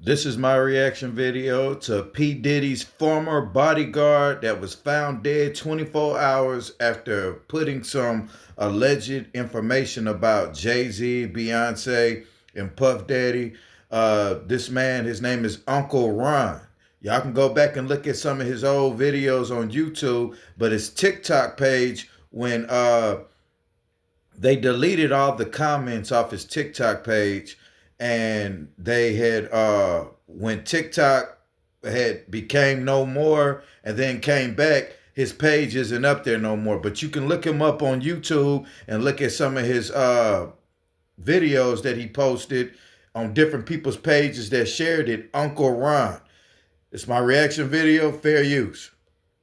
This is my reaction video to P Diddy's former bodyguard that was found dead 24 hours after putting some alleged information about Jay-Z, Beyonce, and Puff Daddy. This man, his name is Uncle Ron. Y'all can go back and look at some of his old videos on YouTube, but his TikTok page, when they deleted all the comments off his TikTok page, and they had when TikTok had became no more and then came back, his page isn't up there no more. But you can look him up on YouTube and look at some of his videos that he posted on different people's pages that shared it. Uncle Ron. It's my reaction video, fair use.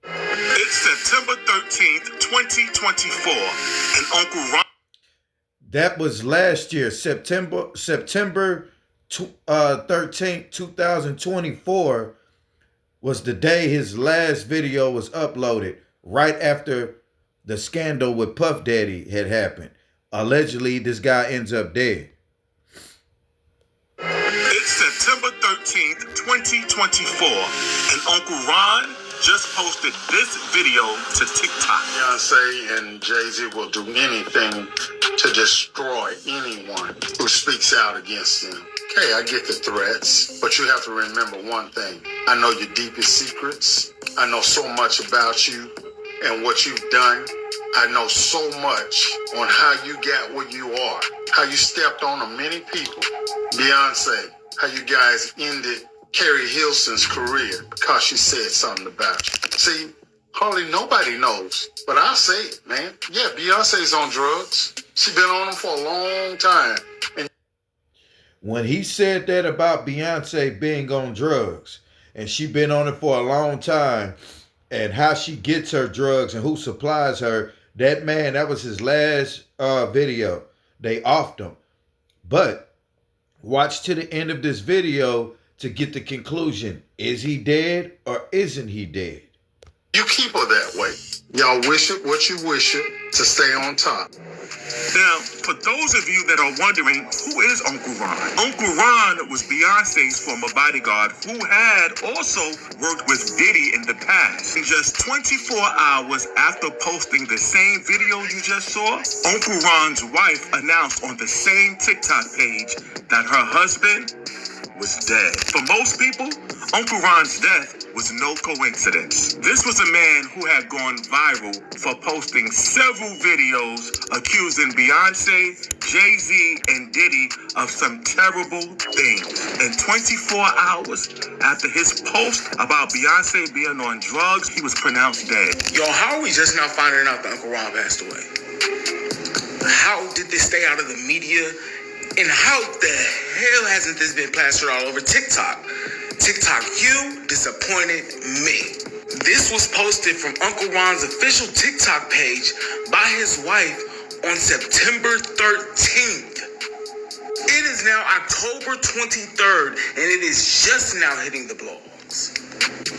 It's September 13th, 2024, and Uncle Ron. That was last year, September 13th, 2024 was the day his last video was uploaded, right after the scandal with Puff Daddy had happened. Allegedly, this guy ends up dead. It's September 13th, 2024, and Uncle Ron just posted this video to TikTok. Beyonce and Jay-Z will do anything to destroy anyone who speaks out against them. Okay, I get the threats, but you have to remember one thing. I know your deepest secrets. I know so much about you and what you've done. I know so much on how you got where you are, how you stepped on many people. Beyonce, how you guys ended Carrie Hilson's career because she said something about you. See, hardly nobody knows, but I'll say it, man. Yeah, Beyonce's on drugs. She been on them for a long time. And when he said that about Beyonce being on drugs, and she been on it for a long time, and how she gets her drugs and who supplies her, that man, that was his last video. They offed him. But watch to the end of this video to get the conclusion. Is he dead or isn't he dead? you keep her that way. Y'all wish it what you wish it to stay on top. Now, for those of you that are wondering, who is Uncle Ron? Uncle Ron was Beyonce's former bodyguard who had also worked with Diddy in the past. In just 24 hours after posting the same video you just saw, Uncle Ron's wife announced on the same TikTok page that her husband was dead. For most people, Uncle Ron's death was no coincidence. This was a man who had gone viral for posting several videos accusing Beyonce, Jay-Z, and Diddy of some terrible things. And 24 hours after his post about Beyonce being on drugs, he was pronounced dead. Yo, how are we just now finding out that Uncle Ron passed away? How did this stay out of the media? And how the hell hasn't this been plastered all over TikTok? TikTok, you disappointed me. This was posted from Uncle Ron's official TikTok page by his wife on September 13th. It is now October 23rd, and it is just now hitting the blogs.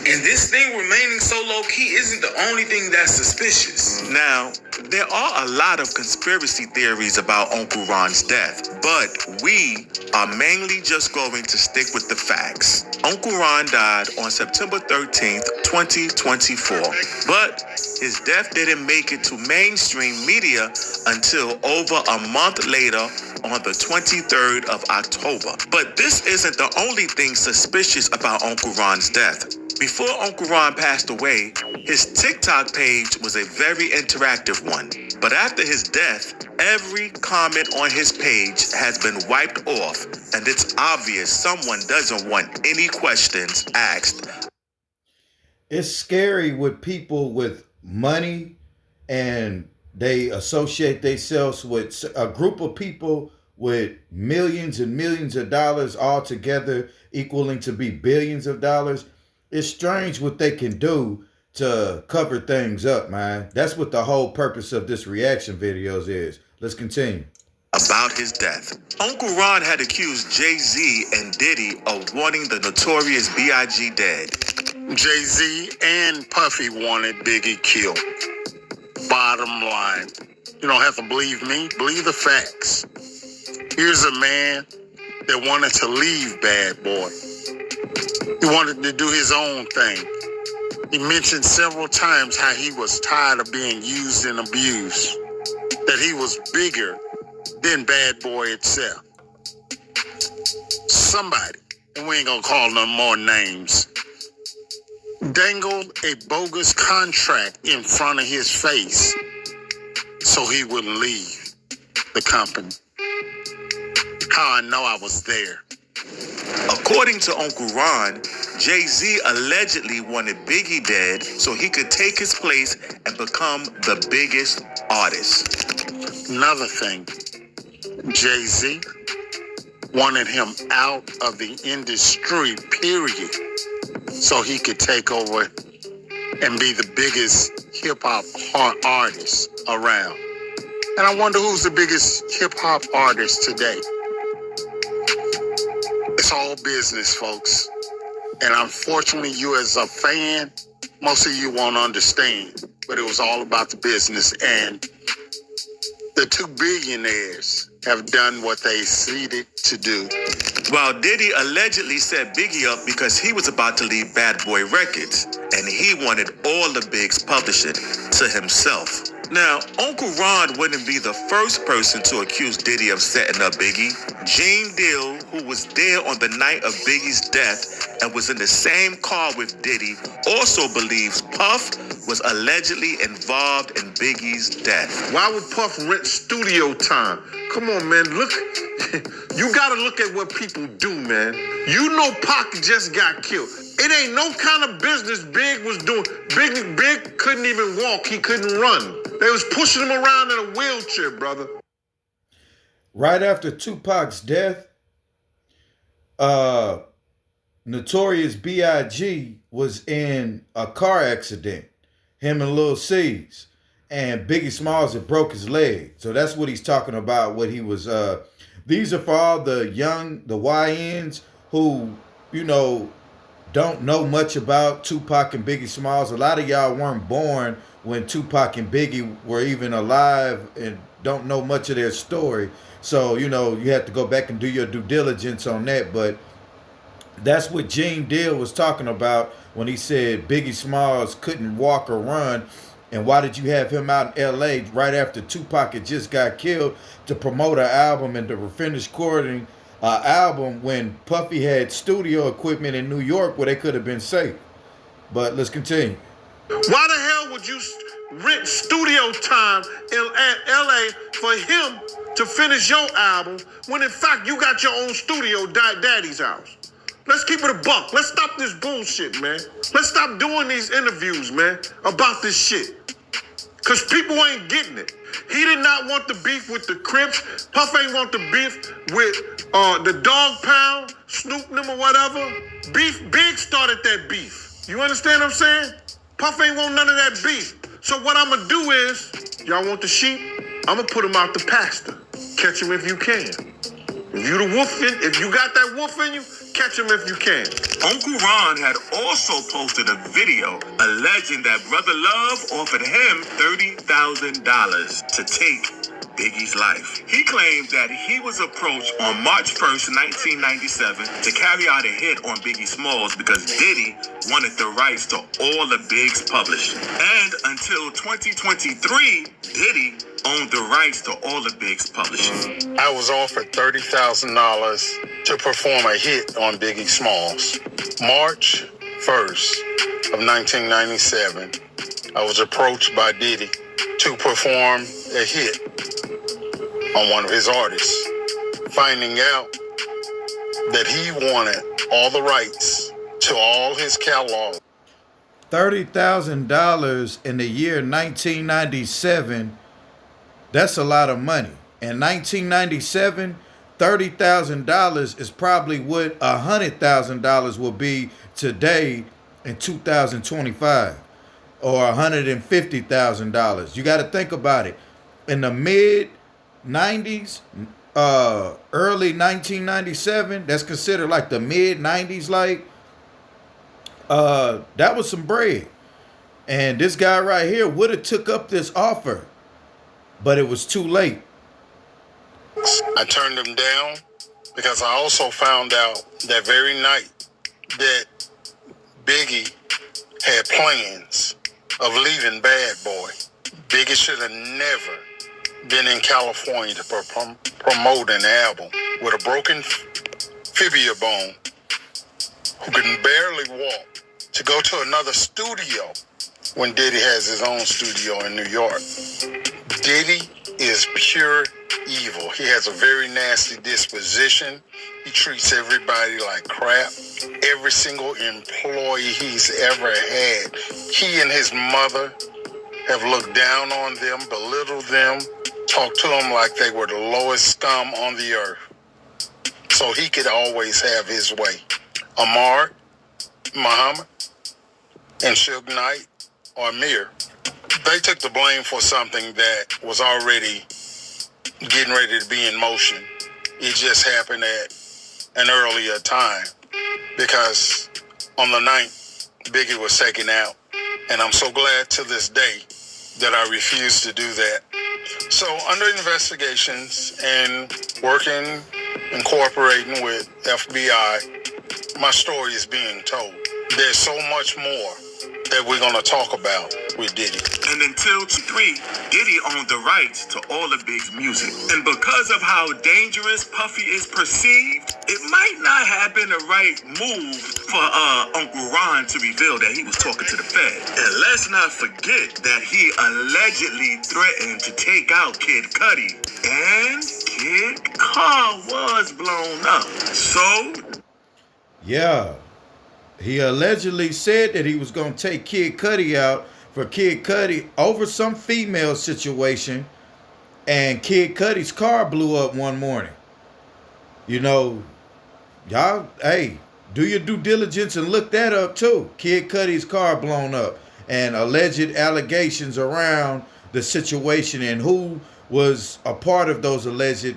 And this thing remaining so low-key isn't the only thing that's suspicious. Now, there are a lot of conspiracy theories about Uncle Ron's death, but we are mainly just going to stick with the facts. Uncle Ron died on September 13th, 2024, but his death didn't make it to mainstream media until over a month later on the 23rd of October. But this isn't the only thing suspicious about Uncle Ron's death. Before Uncle Ron passed away, his TikTok page was a very interactive one. But after his death, every comment on his page has been wiped off, and it's obvious someone doesn't want any questions asked. It's scary with people with money and they associate themselves with a group of people with millions and millions of dollars all together, equaling to be billions of dollars. It's strange what they can do to cover things up, man. That's what the whole purpose of this reaction videos is. Let's continue. About his death, Uncle Ron had accused Jay-Z and Diddy of wanting the notorious B.I.G. dead. Jay-Z and Puffy wanted Biggie killed. Bottom line, you don't have to believe me, believe the facts. Here's a man that wanted to leave Bad Boy. He wanted to do his own thing. He mentioned several times how he was tired of being used and abused, that he was bigger than Bad Boy itself. Somebody, and we ain't gonna call no more names, dangled a bogus contract in front of his face so he wouldn't leave the company. How I know I was there. According to Uncle Ron, Jay-Z allegedly wanted Biggie dead so he could take his place and become the biggest artist. Another thing, Jay-Z wanted him out of the industry, period, so he could take over and be the biggest hip-hop artist around. And I wonder who's the biggest hip-hop artist today. It's all business, folks. And unfortunately, you as a fan, most of you won't understand. But it was all about the business. And the two billionaires have done what they seeded to do. While Diddy allegedly set Biggie up because he was about to leave Bad Boy Records, and he wanted all the bigs publishing to himself. Now, Uncle Ron wouldn't be the first person to accuse Diddy of setting up Biggie. Gene Deal, who was there on the night of Biggie's death and was in the same car with Diddy, also believes Puff was allegedly involved in Biggie's death. Why would Puff rent studio time? Come on, man. Look, you gotta look at what people do, man. You know Pac just got killed. It ain't no kind of business Big was doing. Big couldn't even walk. He couldn't run. They was pushing him around in a wheelchair, brother. Right after Tupac's death, Notorious B.I.G. was in a car accident, him and Lil C's, and Biggie Smalls had broke his leg. So that's what he's talking about, what he was, these are for all the young, the YNs who, you know, don't know much about Tupac and Biggie Smalls. A lot of y'all weren't born when Tupac and Biggie were even alive and don't know much of their story. So, you know, you have to go back and do your due diligence on that. But that's what Gene Deal was talking about when he said Biggie Smalls couldn't walk or run. And why did you have him out in L.A. right after Tupac had just got killed to promote an album and to finish recording an album when Puffy had studio equipment in New York where they could have been safe? But let's continue. Why the hell would you rent studio time in L.A. for him to finish your album when in fact you got your own studio, Daddy's house? Let's keep it a buck. Let's stop this bullshit, man. Let's stop doing these interviews, man, about this shit. Because people ain't getting it. He did not want the beef with the Crips. Puff ain't want the beef with the Dog Pound, Snoop them or whatever. Big started that beef. You understand what I'm saying? Puff ain't want none of that beef. So what I'm going to do is, y'all want the sheep? I'm going to put them out the pasture. Catch them if you can. If you the wolf, if you got that wolf in you, catch him if you can. Uncle Ron had also posted a video alleging that Brother Love offered him $30,000 to take Biggie's life. He claimed that he was approached on March 1st, 1997 to carry out a hit on Biggie Smalls because Diddy wanted the rights to all the Biggs publishing. And until 2023, Diddy owned the rights to all the Biggs publishing. I was offered $30,000 to perform a hit on Biggie Smalls. March 1st of 1997, I was approached by Diddy to perform a hit on one of his artists, finding out that he wanted all the rights to all his catalog. $30,000 in the year 1997, that's a lot of money. In 1997, $30,000 is probably what $100,000 will be today in 2025, or $150,000. You got to think about it. In the mid 90s, early 1997, that's considered like the mid 90s, like that was some bread. And this guy right here would have took up this offer, but it was too late. I turned him down because I also found out that very night that Biggie had plans of leaving Bad Boy. Biggie should have never been in California to promote an album with a broken fibula bone who can barely walk to go to another studio when Diddy has his own studio in New York. Diddy is pure evil. He has a very nasty disposition. He treats everybody like crap. Every single employee he's ever had, he and his mother have looked down on them, belittled them, talked to them like they were the lowest scum on the earth. So he could always have his way. Amar, Muhammad, and Suge Knight or Amir, they took the blame for something that was already getting ready to be in motion. It just happened at an earlier time because on the 9th, Biggie was taken out. And I'm so glad to this day that I refused to do that. So under investigations and working and cooperating with FBI, my story is being told. There's so much more that we're going to talk about with Diddy. And until 3, Diddy owned the rights to all of Big's music. And because of how dangerous Puffy is perceived, it might not have been the right move for Uncle Ron to reveal that he was talking to the Fed. And let's not forget that he allegedly threatened to take out Kid Cudi. And Kid car was blown up. So, Yeah. He allegedly said that he was going to take Kid Cudi out for Kid Cudi over some female situation, and Kid Cudi's car blew up one morning. You know, y'all, hey, do your due diligence and look that up too. Kid Cudi's car blown up, and alleged allegations around the situation and who was a part of those alleged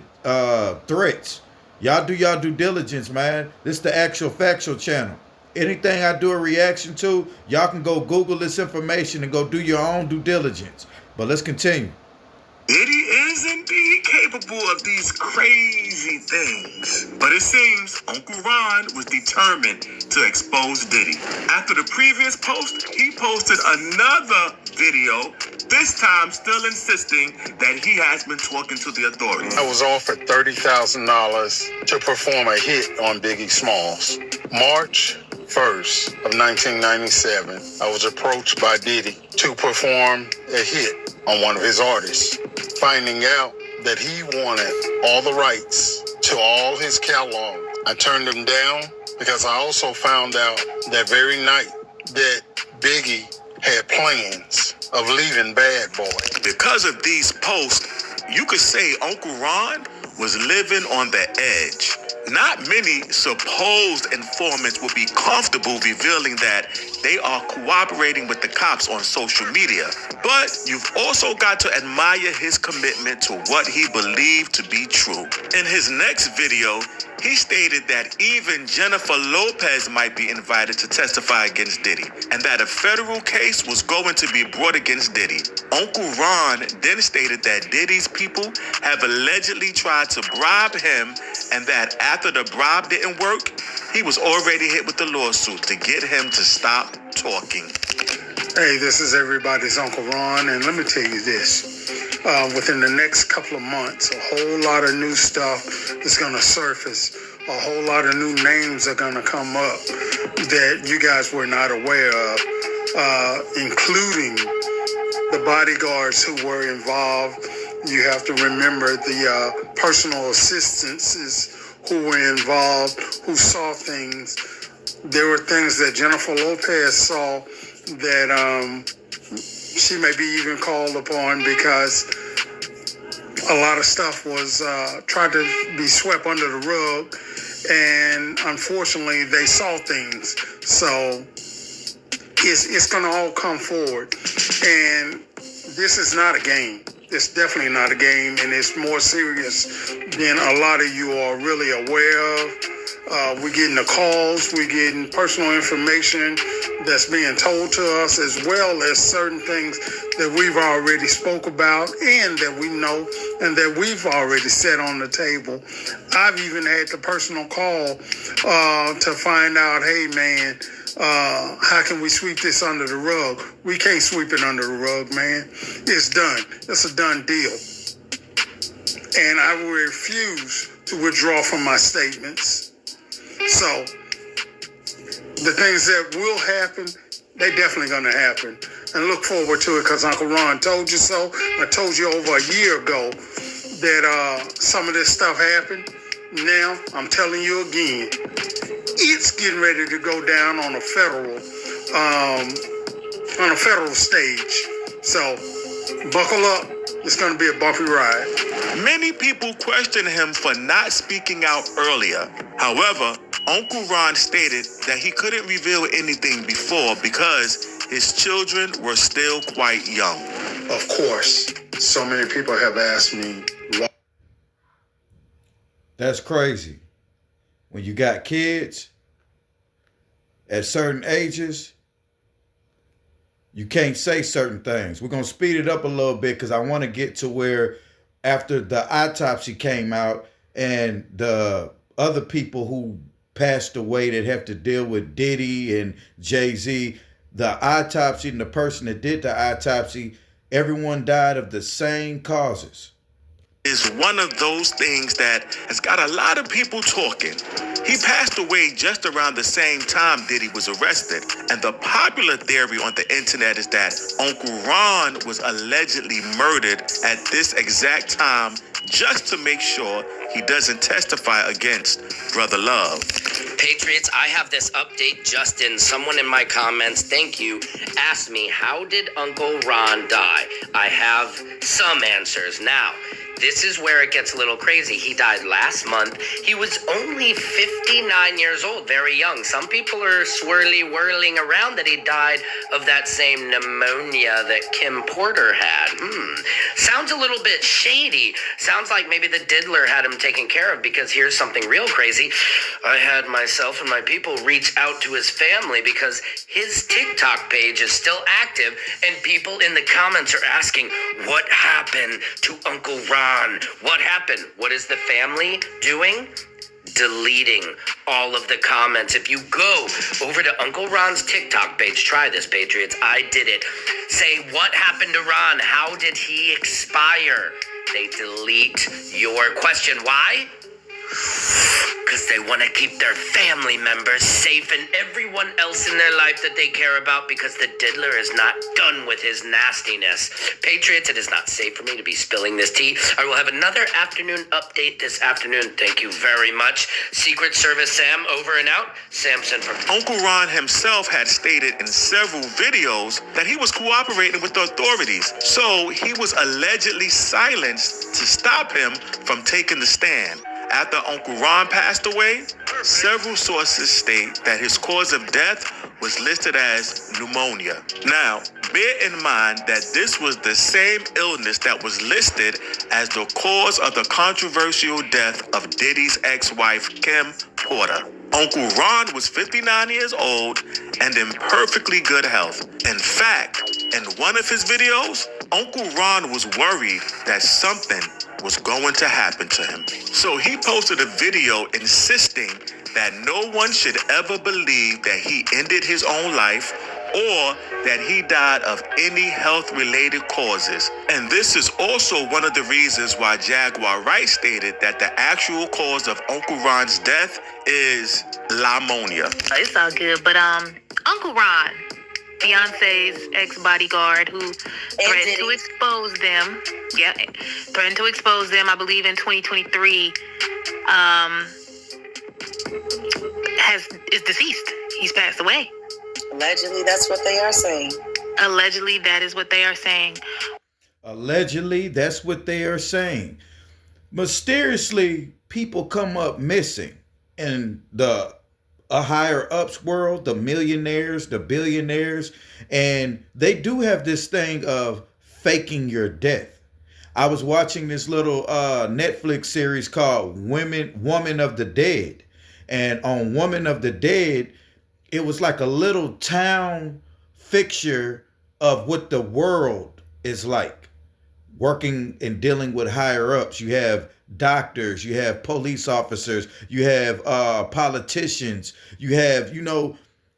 threats. Y'all do y'all due diligence, man. This is the Actual Factual channel. Anything I do a reaction to, y'all can go Google this information and go do your own due diligence. But let's continue. Diddy is indeed capable of these crazy things. But it seems Uncle Ron was determined to expose Diddy. After the previous post, he posted another video, this time still insisting that he has been talking to the authorities. I was offered $30,000 to perform a hit on Biggie Smalls. March 1st of 1997, I was approached by Diddy to perform a hit on one of his artists. Finding out that he wanted all the rights to all his catalog, I turned him down because I also found out that very night that Biggie had plans of leaving Bad Boy. Because of these posts, you could say Uncle Ron was living on the edge. Not many supposed informants would be comfortable revealing that they are cooperating with the cops on social media. But you've also got to admire his commitment to what he believed to be true. In his next video, he stated that even Jennifer Lopez might be invited to testify against Diddy, and that a federal case was going to be brought against Diddy. Uncle Ron then stated that Diddy's people have allegedly tried to bribe him, and that after the bribe didn't work, he was already hit with the lawsuit to get him to stop talking. Hey, this is everybody's Uncle Ron, and let me tell you this. Within the next couple of months, a whole lot of new stuff is going to surface. A whole lot of new names are going to come up that you guys were not aware of, including the bodyguards who were involved. You have to remember the personal assistants who were involved, who saw things. There were things that Jennifer Lopez saw that she may be even called upon because a lot of stuff was tried to be swept under the rug, and unfortunately they saw things. So it's going to all come forward, and this is not a game. It's definitely not a game, and it's more serious than a lot of you are really aware of. We're getting the calls, we're getting personal information that's being told to us, as well as certain things that we've already spoke about and that we know and that we've already set on the table. I've even had the personal call to find out, hey man, how can we sweep this under the rug? We can't sweep it under the rug, man. It's done. It's a done deal. And I will refuse to withdraw from my statements. So the things that will happen, they definitely going to happen. And look forward to it, because Uncle Ron told you so. I told you over a year ago that some of this stuff happened. Now I'm telling you again, it's getting ready to go down on a federal stage. So buckle up. It's going to be a bumpy ride. Many people question him for not speaking out earlier. However, Uncle Ron stated that he couldn't reveal anything before because his children were still quite young. Of course, so many people have asked me why. That's crazy. When you got kids at certain ages, you can't say certain things. We're going to speed it up a little bit because I want to get to where after the autopsy came out and the other people who passed away that have to deal with Diddy and Jay-Z, the autopsy and the person that did the autopsy, everyone died of the same causes. Is one of those things that has got a lot of people talking. He passed away just around the same time Diddy was arrested. And the popular theory on the internet is that Uncle Ron was allegedly murdered at this exact time just to make sure he doesn't testify against Brother Love. Patriots, I have this update just in. Someone in my comments, thank you, asked me, how did Uncle Ron die? I have some answers. Now, this is where it gets a little crazy. He died last month. He was only 59 years old, very young. Some people are whirling around that he died of that same pneumonia that Kim Porter had. Sounds a little bit shady. Sounds like maybe the diddler had him taken care of, because here's something real crazy. I had myself and my people reach out to his family because his TikTok page is still active, and people in the comments are asking, what happened to Uncle Ron? What happened? What is the family doing? Deleting all of the comments. If you go over to Uncle Ron's TikTok page, try this, Patriots. I did it. Say, what happened to Ron? How did he expire? They delete your question. Why? Because they want to keep their family members safe and everyone else in their life that they care about, because the diddler is not done with his nastiness. Patriots, it is not safe for me to be spilling this tea. I will have another afternoon update this afternoon. Thank you very much. Secret Service Sam, over and out. Samson from Uncle Ron himself had stated in several videos that he was cooperating with the authorities. So he was allegedly silenced to stop him from taking the stand. After Uncle Ron passed away, several sources state that his cause of death was listed as pneumonia. Now, bear in mind that this was the same illness that was listed as the cause of the controversial death of Diddy's ex-wife, Kim Porter. Uncle Ron was 59 years old and in perfectly good health. In fact, in one of his videos, Uncle Ron was worried that something was going to happen to him. So he posted a video insisting that no one should ever believe that he ended his own life or that he died of any health-related causes. And this is also one of the reasons why Jaguar Wright stated that the actual cause of Uncle Ron's death is pneumonia. It's all good, but Uncle Ron, Beyonce's ex-bodyguard, who threatened to expose them. Yeah, threatened to expose them, I believe, in 2023. Is deceased. He's passed away. Allegedly, that's what they are saying. Allegedly, that is what they are saying. Allegedly, that's what they are saying. Mysteriously, people come up missing in the higher ups world, the millionaires, the billionaires, and they do have this thing of faking your death. I was watching this little Netflix series called Woman of the Dead, And on Woman of the Dead, it was like a little town fixture of what the world is like, working and dealing with higher ups. You have doctors, you have police officers, you have politicians, you have,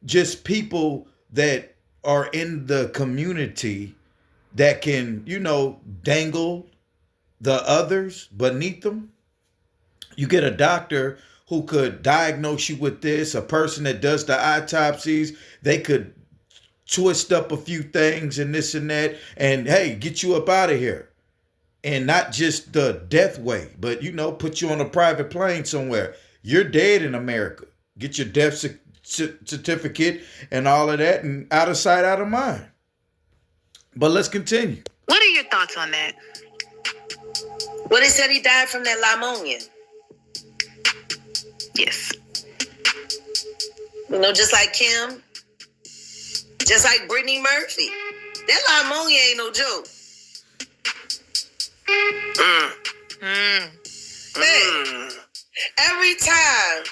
just people that are in the community that can, dangle the others beneath them. You get a doctor who could diagnose you with this, a person that does the autopsies, they could twist up a few things and this and that, and hey, get you up out of here. And not just the death way, but, put you on a private plane somewhere. You're dead in America. Get your death certificate and all of that, and out of sight, out of mind. But let's continue. What are your thoughts on that? Well, they said he died from that pneumonia. Yes. Just like Kim, just like Brittany Murphy. That pneumonia ain't no joke. Man, every time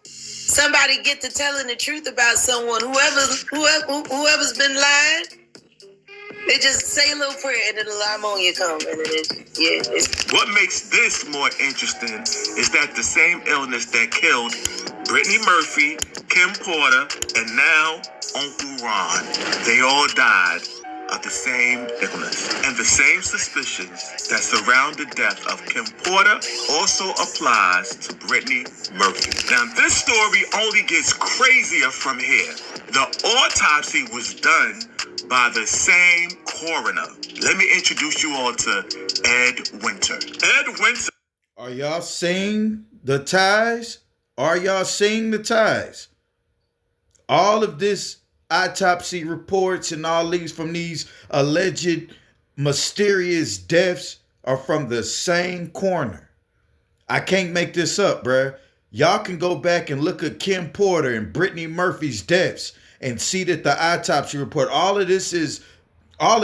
somebody get to telling the truth about someone, whoever's been lying, they just say a little prayer and then the pneumonia comes. What makes this more interesting is that the same illness that killed Brittany Murphy, Kim Porter, and now Uncle Ron, they all died of the same illness. And the same suspicions that surround the death of Kim Porter also applies to Brittany Murphy. Now, this story only gets crazier from here. The autopsy was done by the same coroner. Let me introduce you all to Ed Winter. Ed Winter. Are y'all seeing the ties? Are y'all seeing the ties? All of this autopsy reports and all these from these alleged mysterious deaths are from the same coroner. I can't make this up, bruh. Y'all can go back and look at Kim Porter and Brittany Murphy's deaths and see that the autopsy report, all of this is on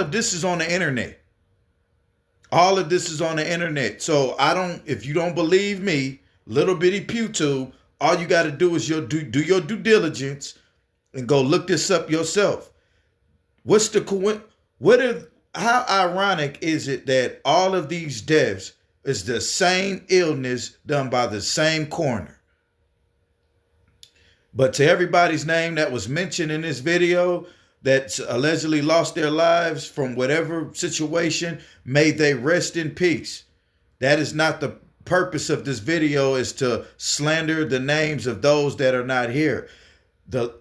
the internet. All of this is on the internet. So if you don't believe me, little bitty PewTube, all you got to do is do your due diligence and go look this up yourself. How ironic is it that all of these deaths is the same illness done by the same coroner? But to everybody's name that was mentioned in this video that allegedly lost their lives from whatever situation, may they rest in peace. That is not the purpose of this video, is to slander the names of those that are not here. The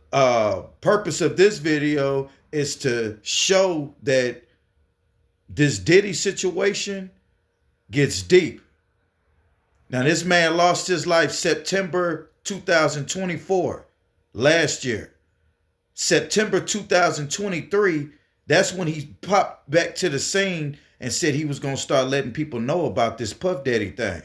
purpose of this video is to show that this Diddy situation gets deep. Now, this man lost his life September 2024, last year. September 2023, that's when he popped back to the scene and said he was going to start letting people know about this Puff Daddy thing.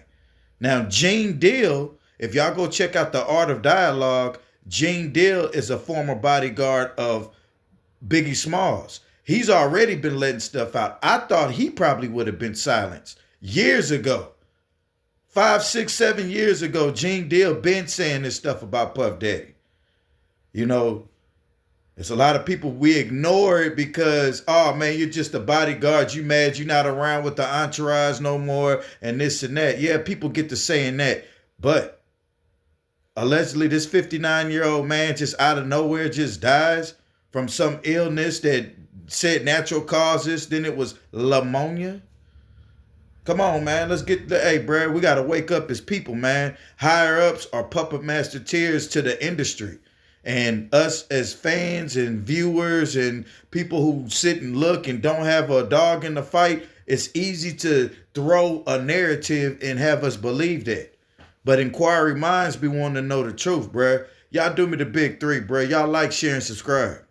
Now, Gene Deal, if y'all go check out The Art of Dialogue, Gene Deal is a former bodyguard of Biggie Smalls. He's already been letting stuff out. I thought he probably would have been silenced years ago. 5, 6, 7 years ago, Gene Deal been saying this stuff about Puff Daddy. There's a lot of people, we ignore it because, oh man, you're just a bodyguard. You mad you're not around with the entourage no more and this and that. Yeah, people get to saying that. But allegedly this 59-year-old man just out of nowhere just dies from some illness that said natural causes. Then it was pneumonia. Come on, man. Let's get hey, bro, we got to wake up as people, man. Higher ups are puppet master tears to the industry. And us as fans and viewers and people who sit and look and don't have a dog in the fight, it's easy to throw a narrative and have us believe that. But inquiry minds be wanting to know the truth, bruh. Y'all do me the big three, bruh. Y'all like, share, and subscribe.